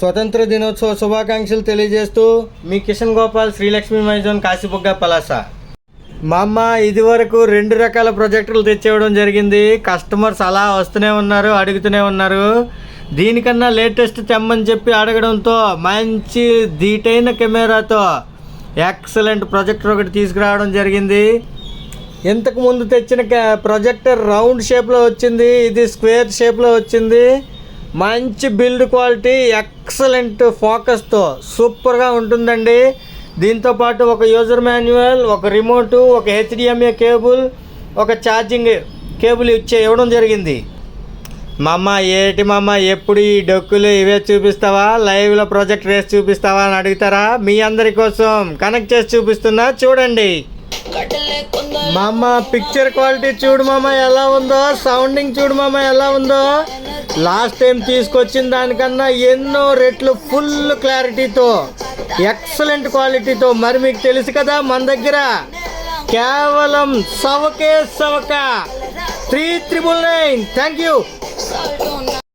స్వతంత్ర దినోత్సవ శుభాకాంక్షలు తెలియజేస్తూ మీ కిషన్ గోపాల్, శ్రీలక్ష్మి మైజోన్, కాశీబుగ్గ, పలాస. మా అమ్మ ఇదివరకు 2 రకాల ప్రొజెక్టర్లు తెచ్చేయడం జరిగింది. కస్టమర్స్ అలా వస్తూనే ఉన్నారు, అడుగుతూనే ఉన్నారు. దీనికన్నా లేటెస్ట్ తెమ్మని చెప్పి అడగడంతో మంచి ధీటైన కెమెరాతో ఎక్సలెంట్ ప్రొజెక్టర్ ఒకటి తీసుకురావడం జరిగింది. ఇంతకు ముందు తెచ్చిన ప్రొజెక్టర్ రౌండ్ షేప్లో వచ్చింది, ఇది స్క్వేర్ షేప్లో వచ్చింది. మంచి బిల్డ్ క్వాలిటీ, ఎక్సలెంట్ ఫోకస్తో సూపర్గా ఉంటుందండి. దీంతోపాటు ఒక యూజర్ మాన్యువల్, ఒక రిమోటు, ఒక HDMI కేబుల్, ఒక ఛార్జింగ్ కేబుల్ ఇవ్వడం జరిగింది. మా అమ్మ ఎప్పుడు ఈ డొక్కులు ఇవే చూపిస్తావా, లైవ్లో ప్రొజెక్టర్ వేసి చూపిస్తావా అని అడుగుతారా? మీ అందరి కోసం కనెక్ట్ చేసి చూపిస్తున్నా, చూడండి. మా అమ్మ పిక్చర్ క్వాలిటీ చూడు మామ ఎలా ఉందో, సౌండింగ్ చూడు మామ ఎలా ఉందో. లాస్ట్ టైం తీసుకొచ్చిన దానికన్నా ఎన్నో రెట్లు ఫుల్ క్లారిటీతో, ఎక్సలెంట్ క్వాలిటీతో. మరి మీకు తెలుసు కదా మన దగ్గర కేవలం సవకే సవక 3999. Thank you.